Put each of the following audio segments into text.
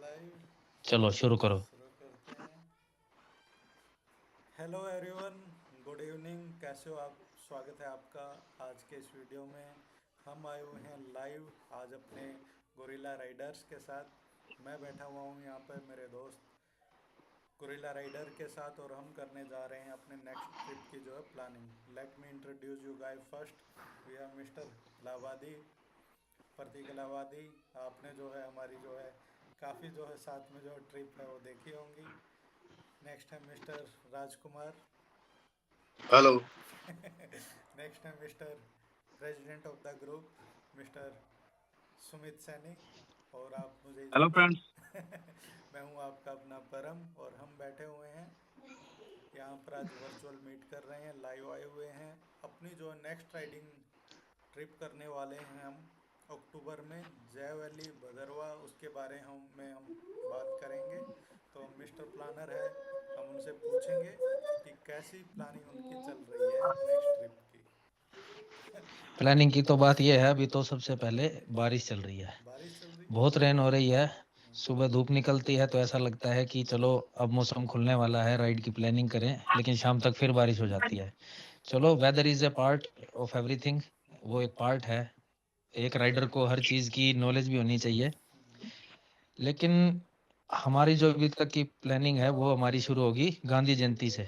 Live. चलो शुरू करो। शुरू करते हैं। हेलो एवरीवन, गुड इवनिंग, कैसे हो आप? स्वागत है आपका आज के इस वीडियो में। हम आए हुए हैं लाइव आज अपने गोरिल्ला राइडर्स के साथ। मैं बैठा हुआ हूँ यहाँ पर मेरे दोस्त गोरिल्ला राइडर के साथ और हम करने जा रहे हैं अपने नेक्स्ट ट्रिप की जो है planning. Let me introduce you guys first. We are mister Allahabadi, Prateek Allahabadi. आपने जो है हमारी जो है काफ़ी जो है साथ में जो ट्रिप है वो देखी होंगी। नेक्स्ट है मिस्टर राजकुमार। हेलो। नेक्स्ट है mister president of the group mister Sumit Saini. और आप मुझे हेलो जानते फ्रेंड्स। मैं हूं आपका अपना परम और हम बैठे हुए हैं यहाँ पर आज वर्चुअल मीट कर रहे हैं, लाइव आए हुए हैं। अपनी जो नेक्स्ट राइडिंग ट्रिप करने वाले हैं हम अक्टूबर में जय वैली भदरवा, उसके बारे हम बात करेंगे। तो मिस्टर प्लानर है, हम उनसे पूछेंगे कि कैसी प्लानिंग उनकी चल रही है नेक्स्ट ट्रिप की। प्लानिंग की तो बात ये है, अभी तो सबसे पहले बारिश चल रही है, बारिश चल रही है। बहुत रेन हो रही है। सुबह धूप निकलती है तो ऐसा लगता है कि चलो अब मौसम खुलने वाला है, राइड की प्लानिंग करें, लेकिन शाम तक फिर बारिश हो जाती है। चलो, weather is a part of everything, वो एक पार्ट है। एक राइडर को हर चीज की नॉलेज भी होनी चाहिए, लेकिन हमारी जो अभी तक की प्लानिंग है वो हमारी शुरू होगी गांधी जयंती से।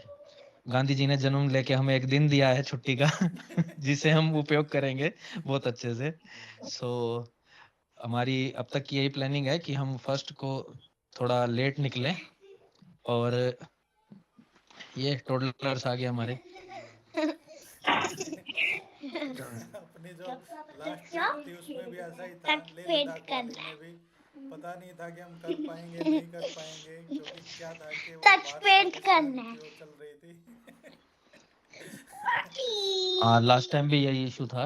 गांधी जी ने जन्म लेके हमें एक दिन दिया है छुट्टी का जिसे हम उपयोग करेंगे बहुत अच्छे से। सो हमारी अब तक की यही प्लानिंग है कि हम फर्स्ट को थोड़ा लेट निकलें। और ये टोडलर्स आ गए हमारे। अपनी जो लास्ट ट्रिप थी उसमें भी ऐसा ही था, लेह लद्दाख वाली में भी पता नहीं था कि हम कर पाएंगे नहीं कर पाएंगे, क्योंकि क्या था कि वो भारत पाकिस्तान की वो चल रही थी। हाँ, लास्ट टाइम भी यही इशू था।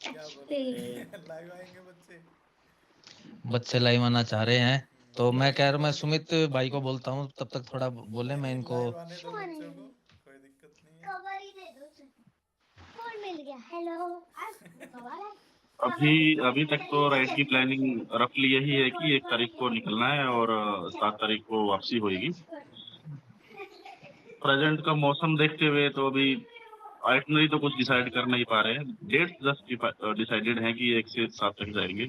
क्या बोल रहे हैं? लाइव आएंगे बच्चे। बच्चे लाइव आना चाह रहे हैं, तो मैं कह रहा, मैं सुमित भाई को बोलता हूँ तब तक थोड़ा बोले, नहीं मैं नहीं, इनको। लाइव आने दो बच्चों को, कोई दिक्कत नहीं है। फोन मिल गया। हेलो। अभी अभी तक तो राइड की प्लानिंग रफली यही है कि 1 तारीख को निकलना है और 7 तारीख को वापसी होगी। प्रेजेंट का मौसम देखते हुए तो अभी आइटनरी तो कुछ डिसाइड कर नहीं पा रहे हैं। डेट्स जस्ट डिसाइडेड हैं कि 1 से 7 तक जाएंगे।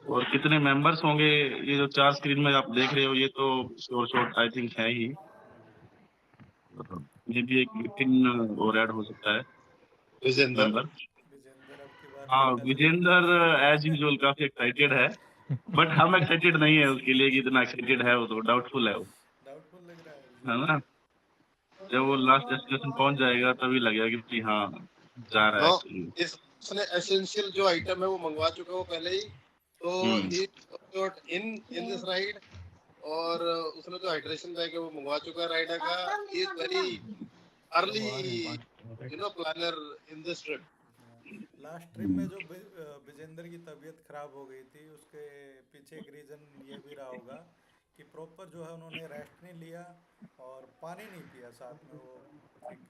और कितने मेंबर्स होंगे, ये जो 4 स्क्रीन में आप देख रहे हो, ये तो शॉर्ट आई थिंक है ही। ये भी एक विपिन और ऐड हो सकता है मेंबर। विजेंद्र अब की बार हाँ, पक्का जाएगा। विजेंदर एज यूजुअल काफी एक्साइटेड है, बट हम एक्साइटेड नहीं है उसके लिए कि इतना एक्साइटेड है वो, तो डाउटफुल है वो, डाउटफुल लग रहा है है विजेंद्र। ना। जब वो लास्ट डेस्टिनेशन पहुंच जाएगा तभी लगेगा कि हाँ जा रहा है एक्चुअली। इसने एसेंशियल जो आइटम है वो मंगवा चुका है वो पहले ही, तो ही इन इन दिस राइड। और उसने जो हाइड्रेशन बैग है वो मंगवा चुका है राइडर का। Is very early planner in this trip. Last trip में जो विजेंद्र की तबीयत खराब हो गई थी, उसके पीछे एक रीज़न ये भी रहा होगा कि प्रॉपर जो है उन्होंने रेस्ट नहीं लिया और पानी नहीं पिया साथ में। वो एक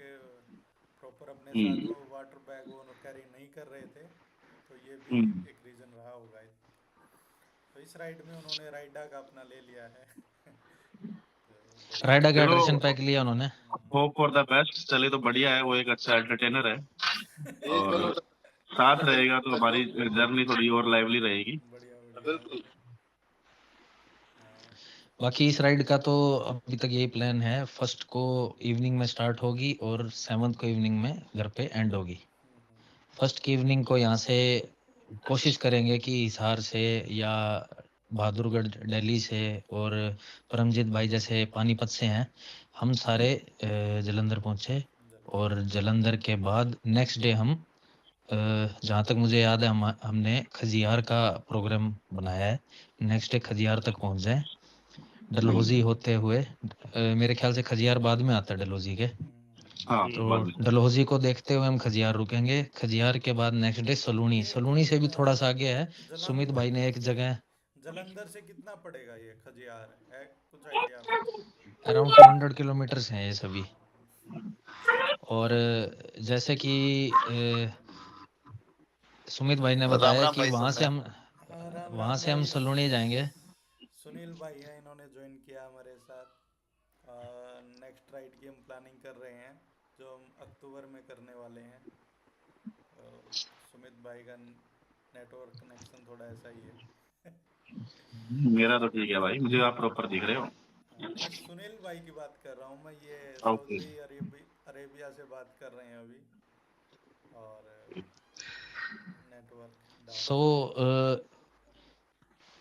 प्रॉपर अपने साथ वो वाटर बैग वो कैरी नहीं कर रहे थे, तो ये भी एक रीज़न रहा होगा। तो इस राइड में उन्होंने राइडा का अपना ले लिया है। तो राइडा का चलो, हाइड्रेशन पैक लिया उन्होंने। Hope for the best. चले तो बढ़िया है, वो एक अच्छा एंटरटेनर है और साथ रहेगा तो हमारी जर्नी थोड़ी और लाइवली रहेगी। बढ़िया बढ़िया। बाकी इस राइड का तो अभी तक यही प्लान है, फर्स्ट को इवनिंग में स्टार्ट होगी और 7th को इवनिंग में घर पे एंड होगी। फर्स्ट की इवनिंग को यहाँ से कोशिश करेंगे कि हिसार से या बहादुरगढ़ दिल्ली से और परमजीत भाई जैसे पानीपत से हैं, हम सारे जलंधर पहुँचे। और जलंधर के बाद नेक्स्ट डे हम जहाँ तक मुझे याद है हमने खजियार का प्रोग्राम बनाया है। नेक्स्ट डे खजियार तक पहुँच जाए, डलहौजी होते हुए। मेरे ख्याल से खजियार बाद में आता है डलहौजी के। हाँ, तो डलहौजी को देखते हुए हम खजियार रुकेंगे। खजियार के बाद नेक्स्ट डे सलूनी। सलूनी से भी थोड़ा सा आगे है, सुमित भाई ने एक जगह। जलंधर से कितना पड़ेगा ये खजियार, है कुछ आइडिया आपको? अराउंड 200 किलोमीटर्स हैं ये सभी। और जैसे कि सुमित भाई ने बताया कि वहां से हम राम वहां राम से हम भाई। सलूनी जाएंगे। सुनील भाई हैं, इन्होंने ज्वाइन किया हमारे साथ। नेक्स्ट राइड की हम प्लानिंग कर रहे हैं, जो हम अक्टूबर में करने वाले हैं। सुमित भाई का नेटवर्क कनेक्शन थोड़ा ऐसा ही है। मेरा तो ठीक है भाई, मुझे आप प्रॉपर दिख रहे हो। नहीं, सुनील भाई की बात कर रहा हूँ मैं, ये ओके। सऊदी अरेबिया से बात कर रहे हैं अभी, और नेटवर्क डाउन सो है।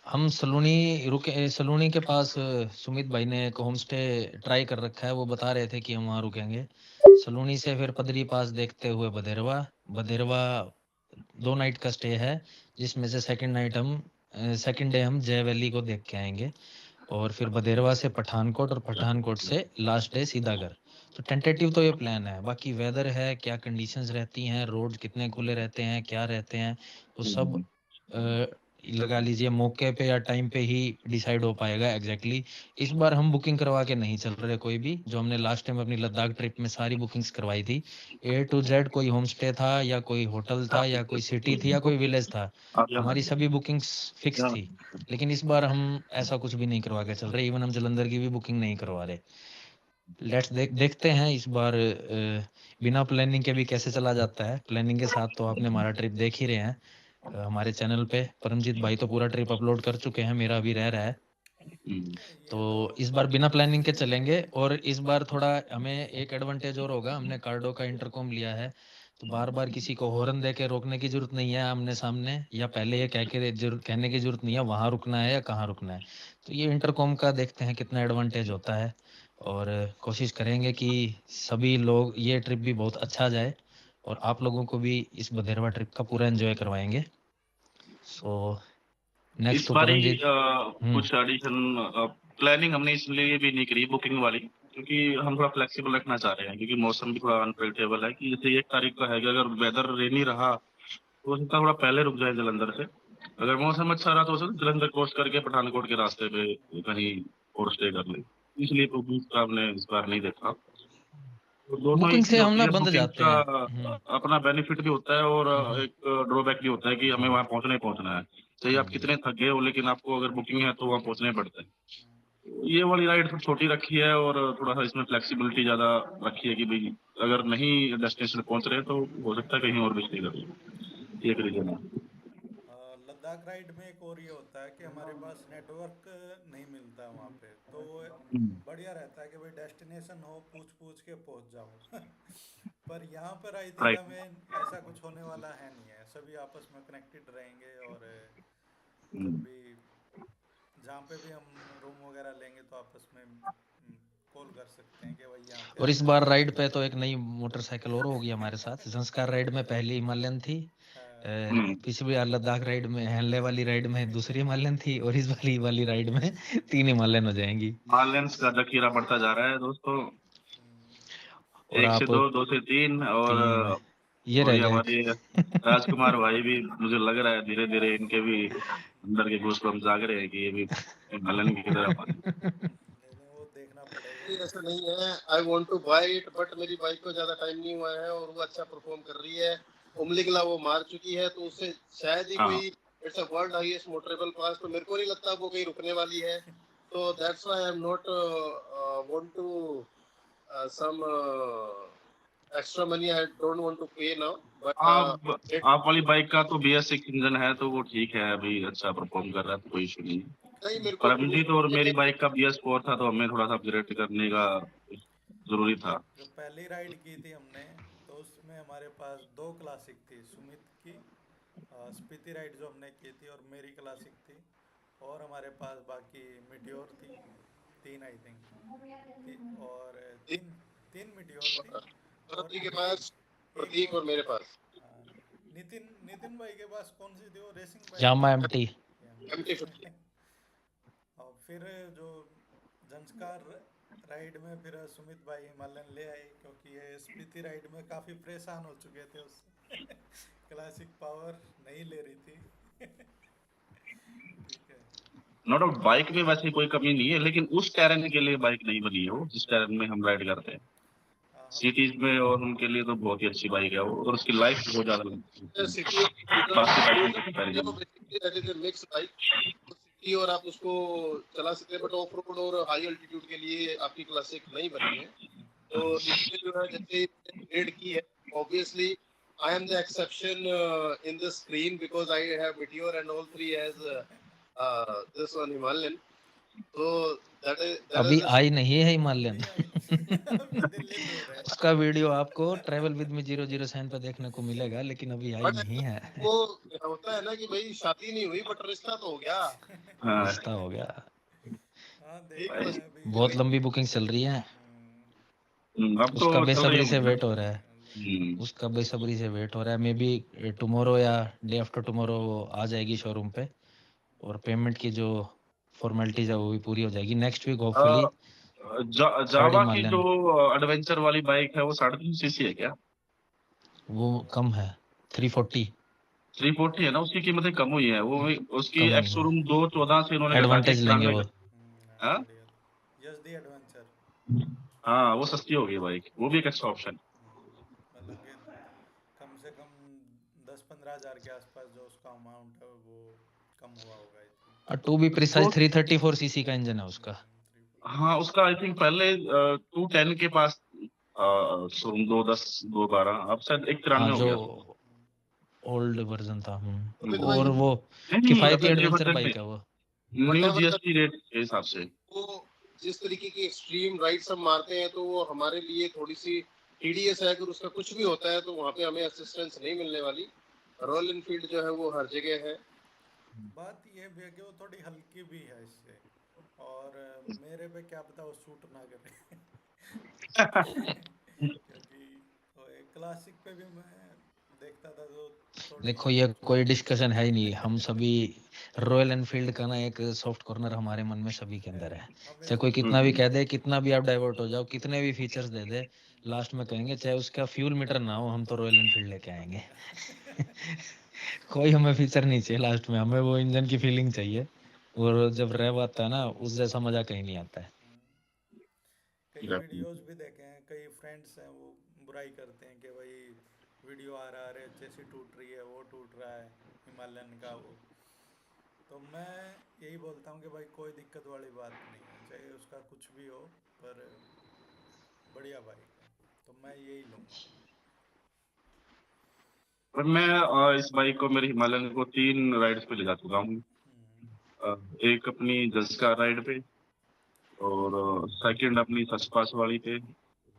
हम सलूनी रुके, सलूनी के पास सुमित भाई ने एक होम स्टे ट्राई कर रखा है, वो बता रहे थे कि हम वहाँ रुकेंगे। सलूनी से फिर पदरी पास देखते हुए बदेरवा। बदेरवा 2 नाइट का स्टे है, जिसमें से सेकंड डे हम जय वैली को देख के आएंगे, और फिर बदेरवा से पठानकोट, और पठानकोट से लास्ट डे सीधा घर। तो टेंटेटिव तो ये प्लान है, बाकी वेदर है, क्या कंडीशंस रहती हैं, रोड कितने खुले रहते हैं, क्या रहते हैं, वो सब लगा लीजिए मौके पे या टाइम पे ही डिसाइड हो पाएगा एग्जैक्टली। इस बार हम बुकिंग करवा के नहीं चल रहे कोई भी, जो हमने लास्ट टाइम अपनी लद्दाख ट्रिप में सारी बुकिंग्स करवाई थी, A to Z, कोई होम स्टे था या कोई होटल था या कोई सिटी थी या कोई विलेज था, आप यहाँ हमारी सभी बुकिंग्स फिक्स यहाँ- थी। लेकिन इस बार हम ऐसा कुछ भी नहीं करवा के चल रहे, इवन हम जलंधर की भी बुकिंग नहीं करवा रहे। देखते हैं इस बार बिना प्लानिंग के भी कैसे चला जाता है। प्लानिंग के साथ तो आपने हमारा ट्रिप देख ही रहे हैं हमारे चैनल पे। परमजीत भाई तो पूरा ट्रिप अपलोड कर चुके हैं, मेरा भी रह रहा है। ये तो तो इस बार बिना प्लानिंग के चलेंगे, और इस बार थोड़ा हमें एक एडवांटेज और होगा, हमने कार्डो का इंटरकॉम लिया है, तो बार बार किसी को हॉर्न दे के रोकने की जरूरत नहीं है आमने सामने, या पहले ये कहने की जरूरत नहीं है वहां रुकना है या कहाँ रुकना है। तो ये इंटरकॉम का देखते हैं कितना एडवांटेज होता है, और कोशिश करेंगे कि सभी लोग, ये ट्रिप भी बहुत अच्छा जाए, और आप लोगों को भी इस बदेरवा ट्रिप का पूरा एंजॉय करवाएंगे। सो इस नेक्स्ट तो बारी परमजीत। कुछ एडिशन प्लानिंग हमने इसलिए भी नहीं करी बुकिंग वाली, क्योंकि हम थोड़ा फ्लेक्सिबल रखना चाह रहे हैं, क्योंकि मौसम भी थोड़ा अनप्रेडिक्टेबल है। कि जैसे 1 तारीख का है कि अगर वेदर रेनी रहा तो हो सकता है थोड़ा पहले रुक जाए जलंधर से। अगर मौसम अच्छा रहा तो हो सकता है जलंधर क्रॉस करके पठानकोट के रास्ते पे कहीं और स्टे कर ले। इसलिए बुकिंग का हमने इस बार नहीं देखा। तो दोनों ही बुकिंग से चीज हम होती ना है, बंद बुकिंग जाते का हैं। अपना बेनिफिट भी होता है और एक ड्रॉबैक भी होता है कि हमें वहां पहुंचना ही पहुंचना है। चाहिए आप कितने थक गए हो, लेकिन आपको अगर बुकिंग है तो वहां पहुंचना ही पड़ता है। ये वाली राइड थोड़ी छोटी रखी है और थोड़ा सा इसमें फ्लेक्सिबिलिटी ज्यादा रखी है कि भाई अगर नहीं डेस्टिनेशन पहुंच रहे तो हो सकता है कहीं और भी स्टे कर लो। ये एक रीजन है। लद्दाख राइड में एक और ये होता है कि हमारे पास नेटवर्क नहीं मिलता है वहाँ पे, तो बढ़िया रहता है कि भाई डेस्टिनेशन हो, पूछ पूछ के पहुँच जाओ। पर यहाँ पर आई थिंक राइट। हमें ऐसा कुछ होने वाला है नहीं है, सभी आपस में कनेक्टेड रहेंगे, और जब भी जहाँ पे भी हम रूम वगैरह लेंगे तो आपस में कॉल कर सकते हैं कि भाई यहाँ पे और आ इस जाओ। बार राइड पे तो एक नई मोटरसाइकिल और होगी हमारे साथ। संस्कार राइड में पहली हिमालयन थी, पिछली बार लद्दाख राइड में, हल्ले वाली राइड में दूसरी हिमालयन थी, और इस वाली राइड में 3 हिमालयन हो जाएंगी। बैलेंस का जखीरा बढ़ता जा रहा है दोस्तों। और 1 से आप 2, 2 से 3 3 ये और रह ये गए। हमारे राजकुमार भाई भी मुझे लग रहा है धीरे धीरे इनके भी अंदर के गूज़बम्प्स जाग रहे हैं कि ये भी हिमालयन की तरह हमारे। नहीं नहीं, वो देखना पड़ेगा। नहीं, ऐसा नहीं है। I want to buy it, but मेरी बाइक को ज्यादा टाइम नहीं हुआ है और वो अच्छा परफॉर्म कर रही है। उमलिंगला वो मार चुकी है, तो उससे शायद ही हाँ। कोई, it's a world highest motorable pass, तो मेरे को नहीं लगता वो कहीं रुकने वाली है। तो that's why I am not want to some extra money, I don't want to pay now, आप बट इट आप वाली बाइक का तो BS6 इंजन है तो वो ठीक है, अभी अच्छा परफॉर्म कर रहा है तो कोई इशू नहीं है। नहीं, मेरे पर को अभिजीत और मेरी बाइक का BS4 था तो हमें थोड़ा सा अपग्रेड करने का जरूरी था। जो पहली राइड की थी हमने, तो उसमें हमारे पास 2 क्लासिक थी, सुमित की स्पीति राइड जो हमने की थी, और मेरी क्लासिक थी, और हमारे पास बाकी मिट्योर थी, 3 आई थिंक, और तीन तीन मिट्योर थी, और प्रतीक के पास, एक प्रतीक और और मेरे पास हाँ, नितिन नितिन भाई के पास कौन सी थी, वो रेसिंग बाइक यामा थी। एमटी। MT50। और फिर जो संस्कार राइड में फिर सुमित भाई हिमालयन ले आए, क्योंकि ये स्पीति राइड में काफ़ी परेशान हो चुके थे उससे। क्लासिक पावर नहीं ले रही थी। ठीक है। नो डाउट बाइक में वैसे कोई कमी नहीं है, लेकिन उस टैरेन के लिए बाइक नहीं बनी है वो जिस टैरेन में हम राइड करते हैं। सिटीज में, और उनके लिए तो बहुत ही अच्छी बाइक है वो, और उसकी लाइफ बहुत ज्यादा लगती है सिटी बाकी बाइकों के कंपैरिजन में। मिक्स बाइक, सिटी और आप उसको चला सकते हैं, बट ऑफ रोड और हाई अल्टीट्यूड के लिए आपकी क्लासिक नहीं बनी है। तो इसमें जो है जैसे ग्रेड की है, obviously I am the exception in the screen because I have Meteor and all three has this one Himalayan. So that अभी is the आई नहीं है हिमालयन। अभी दिल्ली दूर है। उसका वीडियो आपको ट्रैवल विद मी 007 पे देखने को मिलेगा, लेकिन अभी आई बट नहीं है। वो होता है ना कि भाई शादी नहीं हुई बट रिश्ता तो हो गया। हाँ रिश्ता हो गया। हाँ देखते हैं अभी। बहुत लंबी बुकिंग चल रही है, अब तो उसका चल रही बेसब्री से है। वेट हो रहा है, उसका बेसब्री से वेट हो रहा है। मे बी टुमारो या डे आफ्टर टुमारो आ जाएगी शोरूम पे, और पेमेंट की जो फॉर्मेलिटीज है वो भी पूरी हो जाएगी नेक्स्ट वीक होपफुली। जावा की जो एडवेंचर वाली बाइक है वो 3.5 सीसी है क्या? वो कम है, 340 340 है ना, उसकी कीमतें कम हुई है। वो उसकी कम हुई एक्स है। शोरूम 214 से इन्होंने घटा के एडवांटेज लेंगे 91 वो। हाँ? यस दी एडवेंचर, हाँ, वो सस्ती हो गई बाइक, वो भी एक अच्छा ऑप्शन। मतलब कि कम से कम 10-15 हज़ार के आसपास जो उसका अमाउंट है वो कम हुआ होगा I think. To be precise 334 CC का इंजन है उसका। हाँ, उसका आई थिंक पहले 210 के पास शोरूम 210 212, अब शायद 193 हाँ, हो जो गया। ओल्ड वर्जन था। अमित और भाई, वो नहीं, किफायती अगर ये एडवेंचर बजट बाइक है वो। न्यू whatever जीएसटी रेट के हिसाब से। वो जिस तरीके की एक्सट्रीम राइड्स हम मारते हैं तो वो हमारे लिए थोड़ी सी टीडीएस है। अगर उसका कुछ भी होता है तो वहाँ पे हमें असिस्टेंस नहीं मिलने वाली। रॉयल एनफील्ड जो है वो हर जगह है। बात ये भी है कि वो थोड़ी हल्की भी है इससे, और मेरे पे क्या पता वो सूट ना करे। क्योंकि क्लासिक पे भी मैं देखता था तो थोड़ी देखो, ये कोई डिस्कशन है ही नहीं, हम सभी रॉयल एनफील्ड का ना एक सॉफ्ट कॉर्नर हमारे मन में सभी के अंदर है। चाहे हमें कोई कितना भी कह दे, कितना भी आप डाइवर्ट हो जाओ, कितने भी फीचर्स दे दे, लास्ट में कहेंगे चाहे उसका फ्यूल मीटर ना हो, हम तो रॉयल एनफील्ड लेके आएंगे। कोई हमें फीचर नहीं चाहिए, लास्ट में हमें वो इंजन की फीलिंग चाहिए। और जब रैव आता है ना, उस जैसा मजा कहीं नहीं आता है। कई वीडियोस भी देखे हैं, कई फ्रेंड्स हैं वो बुराई करते हैं कि भाई वीडियो आ रहा है, चेसी टूट रही है, वो टूट रहा है हिमालयन का वो। तो मैं यही बोलता हूँ कि भाई कोई दिक्कत वाली बात नहीं है, चाहे उसका कुछ भी हो, पर बढ़िया बाइक है तो मैं यही लूँगा। पर मैं इस बाइक को, मेरे हिमालयन को 3 राइड्स पे ले जा चुका हूँ। एक अपनी जसका राइड पे, और सेकंड अपनी सचपास वाली पे,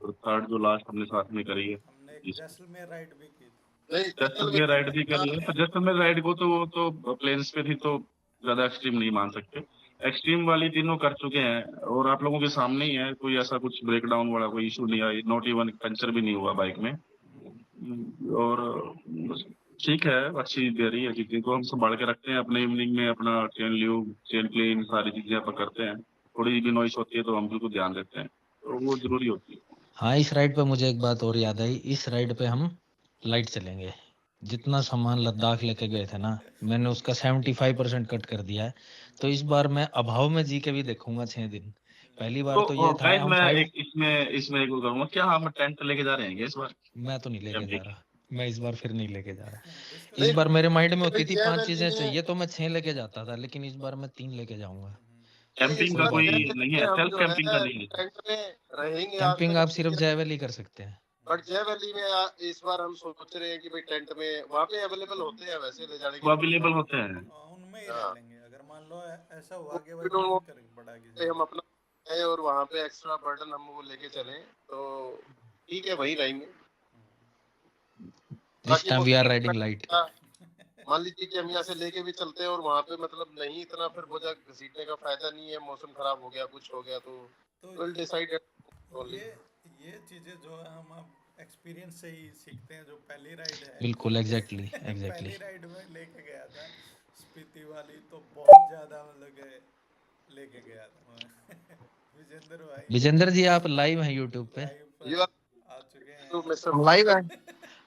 और थर्ड जो लास्ट हमने साथ में करी है। हमने एक जैसलमेर राइड भी की थी। नहीं, जैसलमेर राइड भी करी है, पर जैसलमेर राइड को तो वो तो प्लेन्स पे थी, तो ज्यादा एक्सट्रीम नहीं मान सकते। एक्सट्रीम वाली तीनों कर चुके हैं, और आप लोगों के सामने ही है, कोई ऐसा कुछ ब्रेकडाउन वाला कोई इशू नहीं आई, नॉट इवन पंचर भी नहीं हुआ बाइक में। और ठीक है, अच्छी दे रही है चीजें को, हम संभाल के रखते हैं अपने इवनिंग में, अपना चेन ल्यूब, चेन क्लीन, सारी चीजें अपन करते हैं। थोड़ी भी नॉइस होती है तो हम बिल्कुल ध्यान देते हैं, तो वो जरूरी होती है। हाँ, इस राइड पे मुझे एक बात और याद आई, इस राइड पे हम लाइट चलेंगे। जितना सामान लद्दाख लेके गए थे ना, मैंने उसका 75% कट कर दिया है। तो इस बार मैं अभाव में जी के भी देखूंगा 6 दिन। पहली बार तो ये था गाइस, हम मैं 5। एक इसमें एक वो करूंगा, क्या हम टेंट लेके जा रहे हैं इस बार? मैं तो नहीं लेके जा रहा, मैं इस बार फिर नहीं लेके जा रहा। इस नहीं, बार मेरे माइंड में होती थी जय 5 वैली चीजें में चाहिए तो मैं 6 लेके जाता था, लेकिन इस बार मैं 3 लेके जाऊंगा। कैंपिंग इस का बार कोई जय नहीं वैली है, में हम सेल्फ जो कैंपिंग का है नहीं है। टेंट में रहेंगे। आज कैंपिंग तक आप सिर्फ जय वैली कर सकते हैं। बट जय वैली में इस बार हम सोच रहे हैं कि भाई टेंट में वहाँ पे अवेलेबल होते हैं वैसे ले जाने वो के लिए। अवेलेबल होते हैं। उनमें ही रह हाँ, लेंगे, अगर मान लो ऐसा हुआ वो कि भाई तो मन कर पड़ा किसी हम का। अपना है और वहाँ पे एक्स्ट्रा बर्डन हम वो लेके चले तो ठीक है, वही रहेंगे। दिस बाकी टाइम वो वी आर राइडिंग लाइट। मान लीजिए कि हम यहाँ से लेके भी चलते हैं और वहाँ पे मतलब नहीं इतना फिर बोझा घसीटने का फायदा नहीं है, मौसम खराब हो गया कुछ हो गया तो तो विल डिसाइड ओनली। ये चीज़ें जो है हम अब एक्सपीरियंस से ही सीखते हैं। जो पहली राइड है बिल्कुल, एग्जैक्टली एग्जैक्टली। पहली राइड में लेके गया था स्पीति वाली, तो बहुत ज़्यादा मतलब कि लेके गया था मैं। विजेंद्र भाई विजेंद्र जी, आप लाइव हैं यूट्यूब पे? लाइव पर यू आ चुके टू हैं। मिस्टर लाइव है।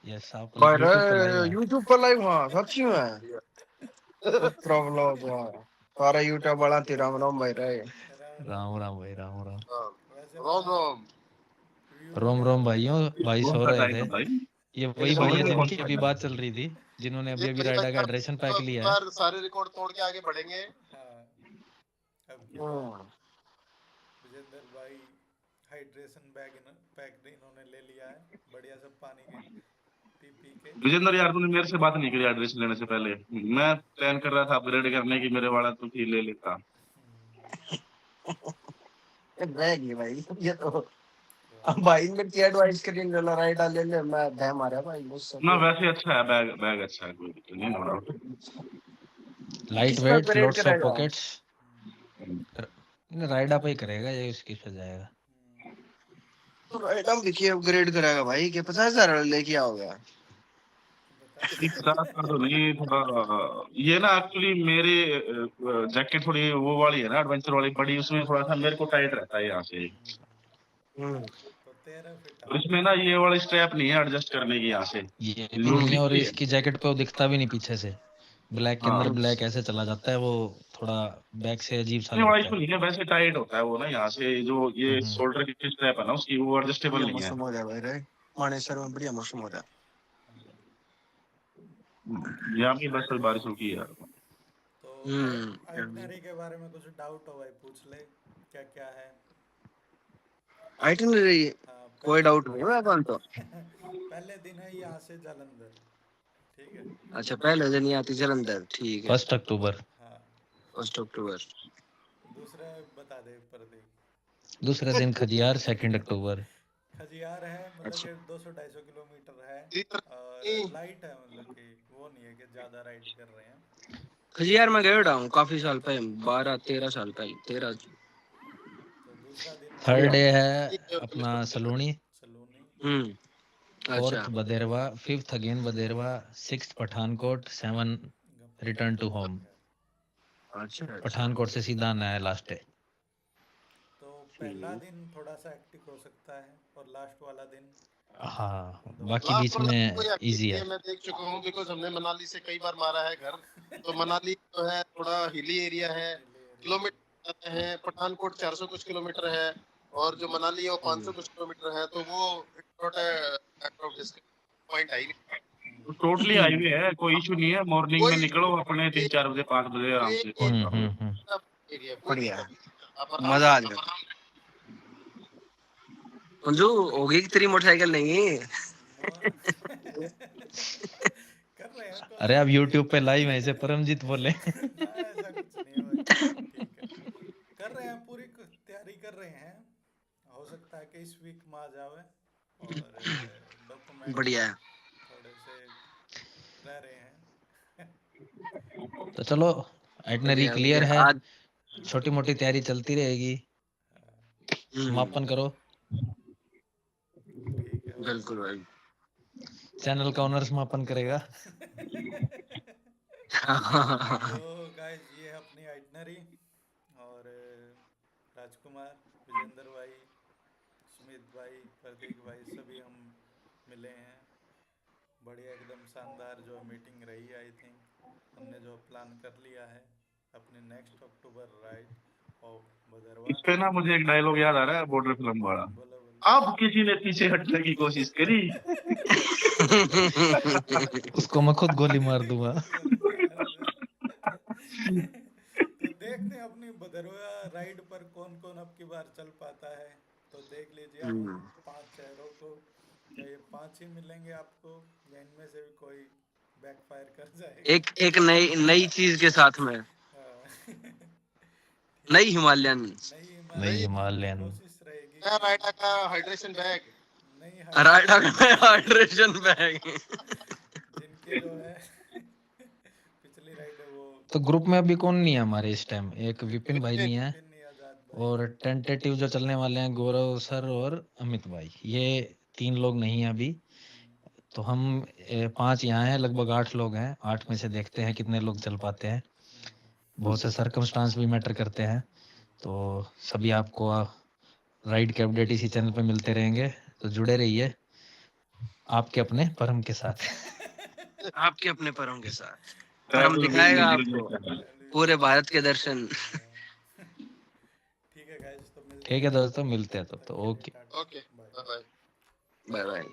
यस, आप भाई यूट्यूब पे लाइव हैं। यूट्यूब पर लाइव, हाँ सच्ची में प्रॉब्लम सारा यूट्यूब वाला राम राम भाई रहे। राम राम। राम राम भाई, राम राम। हाँ, वैसे रोम रोम। रोम रोम भाइयों, भाई कौन सो सा रहे टाइम थे। है भाई? ये ये वही सो भाई है रहे थे? कौन जिनकी सा अभी टाइम? बात चल रही थी, जिन्होंने ये अभी अभी वही रायडा भाई का अब ड्रेशन पैक इस लिया है। बार सारे रिकॉर्ड तोड़ के आगे बढ़ेंगे। हाँ, अब की बार हम्म, विजेंद्र भाई हाइड्रेशन बैग पैक इन्होंने ले लिया है, बढ़िया सब पानी के पी पी के। विजेंद्र यार, तूने मेरे से बात नहीं करी एड्रेस लेने से पहले। मैं प्लान कर रहा था अपग्रेड करने की, मेरे वाला तो ही ले लेता। ये बैग ही भाई ये तो। तो अब भाई ने क्या एडवाइस करी वाला राइड ले ले, मैं दे मारा भाई मुझसे ना तो। वैसे अच्छा है, बैग बैग अच्छा है, कोई दिक्कत नहीं, नो डाउट। लाइट किस पे वेट, अपग्रेड लॉट्स ऑफ करेगा? पॉकेट्स। राइडा पे ही करेगा, ये उसकी पे जाएगा। तो राइड हम देखिए अपग्रेड करेगा भाई के 50,000 लेके आओगे। बता। नहीं, 50 का तो नहीं, थोड़ा ये ना एक्चुअली मेरे जैकेट थोड़ी वो वाली है ना, एडवेंचर वाली बड़ी, उसमें थोड़ा सा मेरे को टाइट रहता है यहाँ से। हम्म, तो 13 फिट और आओ। इसमें ना ये वाली स्ट्रैप नहीं है एडजस्ट करने की यहाँ से, ये भी लूज नहीं है, और दिखती है। इसकी जैकेट पे वो दिखता भी नहीं पीछे से। ब्लैक के अंदर हाँ, ब्लैक ऐसे चला जाता है वो, थोड़ा बैक से अजीब सा नहीं वाला लगता इशू है। नहीं है, वैसे टाइट होता है वो ना यहाँ से, जो ये हम्म। शोल्डर की स्ट्रैप है ना उसकी, वो एडजस्टेबल बढ़िया नहीं है। मौसम हो रहा है भाई रे, मानेसर में बढ़िया मौसम हो रहा यहाँ भी बस बारिश रुकी है यार। तो है। आइटनरी के बारे में कुछ डाउट हो भाई पूछ ले, क्या क्या है। आइटिनरी हाँ, कोई पहले डाउट नहीं है अपन तो। पहले दिन है यहाँ से जालंधर, ठीक है। अच्छा पहले दिन ही आती जलंधर, ठीक है। 1 अक्टूबर। हाँ, 1 अक्टूबर। दूसरा बता दे प्रतीक। दूसरे दिन खजियार 2 अक्टूबर। खजियार है, मतलब अच्छा कि 200-250 किलोमीटर है, और तीसरा लाइट है, मतलब कि वो नहीं है कि ज़्यादा राइड कर रहे हैं। खजियार में गया हूँ काफी साल पहले, 12-13 साल पहले, 13। तो दूसरा दिन थर्ड बढ़िया। डे है है अपना सलूनी। सलूनी। अच्छा। 4th Bhaderwah, 5th again Bhaderwah, 6th Pathankot, 7 return to home. अच्छा अच्छा पठानकोट से सीधा आना है लास्ट डे। तो पहला दिन थोड़ा सा एक्टिव हो सकता है, और लास्ट वाला दिन हाँ, दोनों। बाकी लास्ट बीच वाला में कोई इजी एक्टिविटी है। है, मैं देख चुका हूँ बिकॉज हमने मनाली से कई बार मारा है घर। तो मनाली जो है थोड़ा हिली एरिया है, किलोमीटर है, पठानकोट 400 कुछ किलोमीटर है, और जो मनाली है वो 500 कुछ किलोमीटर है, तो वो पॉइंट है ही तो टोटली हाईवे है, कोई इशू नहीं है। मॉर्निंग में कोई निकलो अपने 3-4 बजे 5 बजे आराम से पहुंच जाओ। एरिया, कोई बढ़िया, दिक्कत नहीं। आप आराम मजा आ से गया। मंजू होगी कि तेरी मोटरसाइकिल नहीं? कर रहे हैं अरे अब कोशिश। YouTube पे लाइव है, इसे परमजीत बोले। ना, ऐसा कुछ नहीं है भाई, ठीक है। कर रहे हैं, पूरी तैयारी कर रहे हैं। हो सकता है कि इस वीक में आ जावे, और डॉक्यूमेंट बढ़िया है। थोड़े से रह रहे हैं। तो चलो, आइटनरी बढ़िया क्लियर बढ़िया है, आज। छोटी मोटी तैयारी चलती रहेगी। समापन करो। ठीक है भाई। बिल्कुल भाई। चैनल का ओनर समापन करेगा। तो गाइस, ये है अपनी आइटनरी, और राजकुमार, विजेंद्र भाई, सुमित भाई, प्रतीक भाई, सभी हम मिले हैं। बढ़िया, एकदम शानदार जो मीटिंग रही। आई थिंक हमने जो प्लान कर लिया है अपने नेक्स्ट अक्टूबर राइड ऑफ बदरवा। इस पे ना मुझे एक डायलॉग याद आ रहा है, बॉर्डर फिल्म वाला। बोलो बोलो। अब किसी ने पीछे हटने की कोशिश करी। उसको मैं खुद गोली मार दूंगा। तो देखते हैं अपनी भदरवा राइड पर कौन कौन अब की बार चल पाता है। तो देख लीजिए आप, 5 चेहरों को, क्या ये 5 ही मिलेंगे आपको, या इनमें से भी कोई बैकफायर कर जाएगा। एक एक नई नई चीज के साथ में, हाँ। नई हिमालयन। नई नई हिमालयन की हिमालयन। कोशिश रहेगी नया कि राइडा का हाइड्रेशन बैग। नई राइडा हाइड्रेशन, हाइड्रेशन बैग। जिनके जो है पिछली राइड है वो। तो ग्रुप में अभी कौन नहीं है हमारे इस टाइम? एक विपिन भाई नहीं है, विपिन आजाद भाई। और टेंटेटिव जो चलने वाले हैं गौरव सर और अमित भाई, ये 3 लोग नहीं है अभी। तो हम 5 यहाँ हैं, लगभग 8 लोग हैं। 8 में से देखते हैं कितने लोग चल पाते हैं। बहुत से सर्कमस्टांस भी मैटर करते हैं। तो सभी आपको राइड के अपडेट इसी चैनल पे मिलते रहेंगे, तो जुड़े रहिए आपके अपने परम के साथ। आपके अपने परम के साथ परम दिखाएगा आपको पूरे भारत के दर्शन। ठीक है गाइस, तो मिलते ठीक है हैं। दोस्तों, मिलते हैं तब तो। Okay. Okay, bye bye. Bye bye.